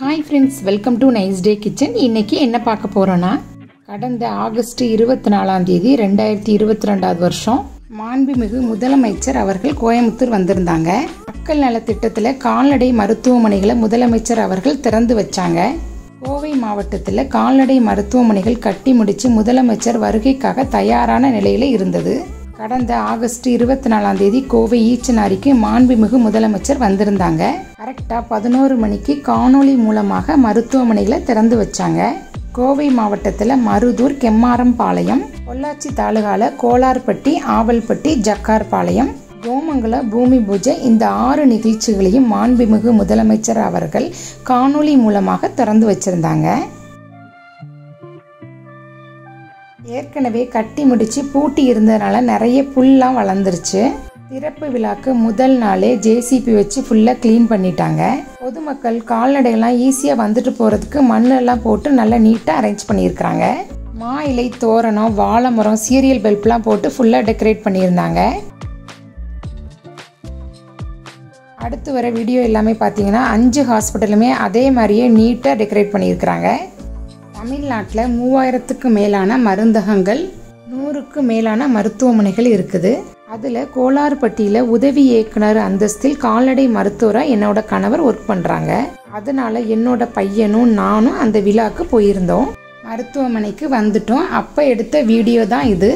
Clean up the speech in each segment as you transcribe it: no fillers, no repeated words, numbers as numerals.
Hi friends, welcome to Nice Day Kitchen. இன்னைக்கு என்ன பார்க்க போறோம்னா கடந்த ஆகஸ்ட் 24ஆம் தேதி 2022 வருஷம் மாண்புமிகு முதலமைச்சர் அவர்கள் கோயம்புத்தூர் வந்திருந்தாங்க. மக்கள் நல திட்டத்துல கால்நடை மருத்துவமனைகளை முதலமைச்சர் அவர்கள் திறந்து வச்சாங்க. கோவை மாவட்டத்தில் கால்நடை மருத்துவமனைகள் கட்டி முடிச்சு முதலமைச்சர் வருகைக்காக தயாரான நிலையில இருந்தது. கடந்த ஆகஸ்ட் 24ஆம் தேதி கோவை ஈச்சனாரிக்கு மாண்புமிகு முதலமைச்சர் வந்திருந்தாங்க. கரெக்டா 11 மணிக்கு காணொளி மூலமாக மருத்துவமனைகளை திறந்து வச்சாங்க. கோவை மாவட்டத்தில் மருதூர், கெம்மாரம்பாளையம், பொள்ளாச்சி தாலுகால கோலார்பட்டி, ஆவல்பட்டி, ஜக்கார்பாளையம், கோமங்கலம், பூமி பூஜை இந்த 6 நிகழ்ச்சிகளையும் மாண்புமிகு முதலமைச்சர் அவர்கள் காணொளி மூலமாக திறந்து வச்சிருந்தாங்க. ஏற்கனவே கட்டி முடிச்சு பூட்டி இருந்ததுனால நிறைய புல்லாம் வளர்ந்துருச்சு. திறப்பு விழாக்கு முதல் நாளே ஜேசிபி வச்சு ஃபுல்லாக க்ளீன் பண்ணிட்டாங்க. பொதுமக்கள் கால்நடைகள்லாம் ஈஸியாக வந்துட்டு போகிறதுக்கு மண்ணெல்லாம் போட்டு நல்லா நீட்டாக அரேஞ்ச் பண்ணியிருக்கிறாங்க. மா இலை தோரணம், வாழை மரம், சீரியல் பல்ப்லாம் போட்டு ஃபுல்லாக டெக்கரேட் பண்ணியிருந்தாங்க. அடுத்து வர வீடியோ எல்லாமே பார்த்தீங்கன்னா 5 ஹாஸ்பிட்டலுமே அதே மாதிரியே நீட்டாக டெக்கரேட் பண்ணியிருக்கிறாங்க. தமிழ்நாட்டில் 3000க்கு மேலான மருந்தகங்கள், 100க்கு மேலான மருத்துவமனைகள் இருக்குது. அதில் கோலார்பட்டியில் உதவி இயக்குனர் அந்தஸ்தில் கால்நடை மருத்துவராக என்னோட கணவர் ஒர்க் பண்ணுறாங்க. அதனால என்னோட பையனும் நானும் அந்த விழாக்கு போயிருந்தோம். மருத்துவமனைக்கு வந்துட்டோம். அப்போ எடுத்த வீடியோ தான் இது.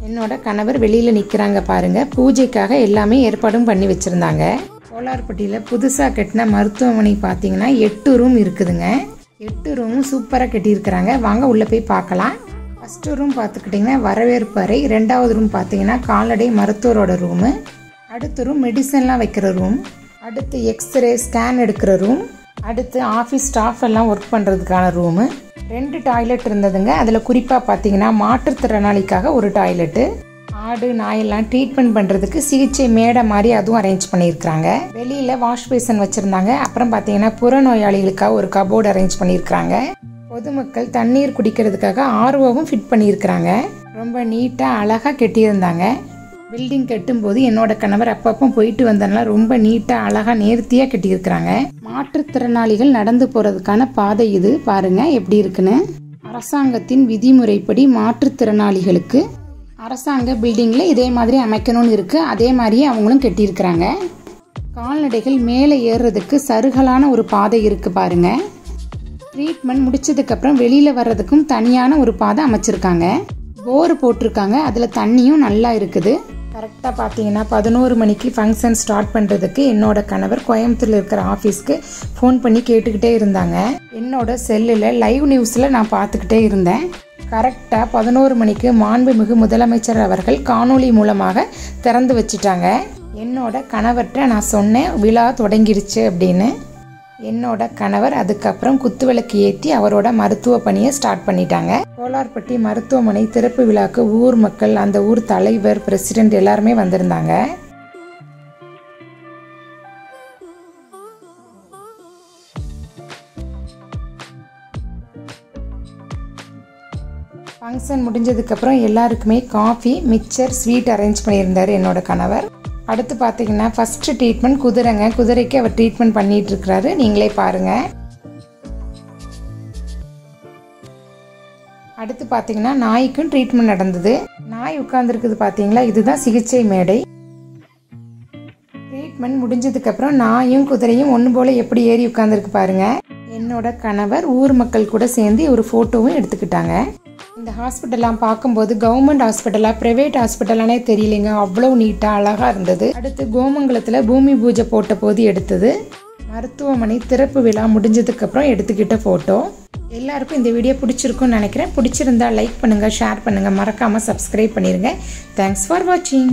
என்னோட கணவர் வெளியில் நிற்கிறாங்க பாருங்க. பூஜைக்காக எல்லாமே ஏற்பாடும் பண்ணி வச்சுருந்தாங்க. கோலார்பட்டியில் புதுசாக கட்டின மருத்துவமனை பார்த்தீங்கன்னா 8 ரூம் இருக்குதுங்க. 8 ரூமும் சூப்பராக கட்டியிருக்கிறாங்க. வாங்க உள்ளே போய் பார்க்கலாம். ஃபஸ்ட்டு ரூம் பார்த்துக்கிட்டிங்கன்னா வரவேற்பு அறை, 2வது ரூம் பார்த்தீங்கன்னா கால்நடை மருத்துவரோட ரூமு, அடுத்த ரூம் மெடிசன்லாம் வைக்கிற ரூம், அடுத்து எக்ஸ்ரே ஸ்கேன் எடுக்கிற ரூம், அடுத்து ஆஃபீஸ் ஸ்டாஃப் எல்லாம் ஒர்க் பண்ணுறதுக்கான ரூமு. 2 டாய்லெட் இருந்ததுங்க. அதில் குறிப்பாக பார்த்தீங்கன்னா மாற்றுத்திறனாளிக்காக ஒரு டாய்லெட்டு, ஆடு நாயெல்லாம் ட்ரீட்மெண்ட் பண்ணுறதுக்கு சிகிச்சை மேடை மாதிரி அதுவும் அரேஞ்ச் பண்ணியிருக்கிறாங்க. வெளியில் வாஷ் பேசன் வச்சுருந்தாங்க. அப்புறம் பார்த்தீங்கன்னா புறநோயாளிகளுக்காக ஒரு கபோர்டு அரேஞ்ச் பண்ணியிருக்கிறாங்க. பொதுமக்கள் தண்ணீர் குடிக்கிறதுக்காக ஆர்ஓவும் ஃபிட் பண்ணியிருக்கிறாங்க. ரொம்ப நீட்டாக அழகாக கட்டியிருந்தாங்க. பில்டிங் கட்டும்போது என்னோட கணவர் அப்பப்போ போயிட்டு வந்தனால ரொம்ப நீட்டாக அழகாக நேர்த்தியாக கட்டியிருக்கிறாங்க. மாற்றுத்திறனாளிகள் நடந்து போகிறதுக்கான பாதை இது பாருங்க எப்படி இருக்குன்னு. அரசாங்கத்தின் விதிமுறைப்படி மாற்றுத்திறனாளிகளுக்கு அரசாங்க பில்டிங்கில் இதே மாதிரி அமைக்கணும்னு இருக்குது. அதே மாதிரியே அவங்களும் கட்டியிருக்கிறாங்க. கால்நடைகள் மேலே ஏறுறதுக்கு சருகலான ஒரு பாதை இருக்குது பாருங்க. ட்ரீட்மெண்ட் முடிச்சதுக்கப்புறம் வெளியில் வர்றதுக்கும் தனியான ஒரு பாதை அமைச்சிருக்காங்க. போர் போட்டிருக்காங்க. அதில் தண்ணியும் நல்லா இருக்குது. கரெக்டாக பார்த்தீங்கன்னா 11 மணிக்கு ஃபங்க்ஷன் ஸ்டார்ட் பண்ணுறதுக்கு என்னோட கணவர் கோயம்புத்தூரில் இருக்கிற ஆஃபீஸ்க்கு ஃபோன் பண்ணி கேட்டுக்கிட்டே இருந்தாங்க. என்னோட செல்லில் லைவ் நியூஸில் நான் பார்த்துக்கிட்டே இருந்தேன். கரெக்டாக 11 மணிக்கு மாண்புமிகு முதலமைச்சர் அவர்கள் காணொளி மூலமாக திறந்து வச்சுட்டாங்க. என்னோட கணவர்கிட்ட நான் சொன்னேன் விழா தொடங்கிடுச்சு அப்படின்னு. என்னோட கணவர் அதுக்கப்புறம் குத்துவிளக்கு ஏற்றி அவரோட மருத்துவ பணியை ஸ்டார்ட் பண்ணிட்டாங்க. கோலார்பட்டி மருத்துவமனை திறப்பு விழாக்கு ஊர் மக்கள், அந்த ஊர் தலைவர், பிரசிடென்ட் எல்லாருமே வந்திருந்தாங்க. ஃபங்க்ஷன் முடிஞ்சதுக்கப்புறம் எல்லாருக்குமே காஃபி, மிக்சர், ஸ்வீட் அரேஞ்ச் பண்ணியிருந்தார் என்னோட கணவர். அடுத்து பார்த்தீங்கன்னா ஃபஸ்ட்டு ட்ரீட்மெண்ட் குதிரைங்க. குதிரைக்கு அவர் ட்ரீட்மெண்ட் பண்ணிட்டு இருக்கிறாரு. நீங்களே பாருங்க. அடுத்து பார்த்தீங்கன்னா நாய்க்கும் ட்ரீட்மெண்ட் நடந்தது. நாய் உட்கார்ந்துருக்குது பார்த்தீங்களா, இதுதான் சிகிச்சை மேடை. ட்ரீட்மெண்ட் முடிஞ்சதுக்கப்புறம் நாயும் குதிரையும் ஒன்று போல எப்படி ஏறி உட்கார்ந்துருக்கு பாருங்க. என்னோட கணவர் ஊர் மக்கள் கூட சேர்ந்து ஒரு ஃபோட்டோவும் எடுத்துக்கிட்டாங்க. இந்த ஹாஸ்பிட்டலாம் பார்க்கும்போது கவர்மெண்ட் ஹாஸ்பிட்டலா பிரைவேட் ஹாஸ்பிட்டலானே தெரியலைங்க. அவ்வளோ நீட்டாக அழகாக இருந்தது. அடுத்து கோமங்கலத்தில் பூமி பூஜை போட்ட போது எடுத்தது. மருத்துவமனை திறப்பு விழா முடிஞ்சதுக்கப்புறம் எடுத்துக்கிட்ட ஃபோட்டோ. எல்லாருக்கும் இந்த வீடியோ பிடிச்சிருக்குன்னு நினைக்கிறேன். பிடிச்சிருந்தா லைக் பண்ணுங்கள், ஷேர் பண்ணுங்கள், மறக்காமல் சப்ஸ்கிரைப் பண்ணிடுங்க. தேங்க்ஸ் ஃபார் வாட்சிங்.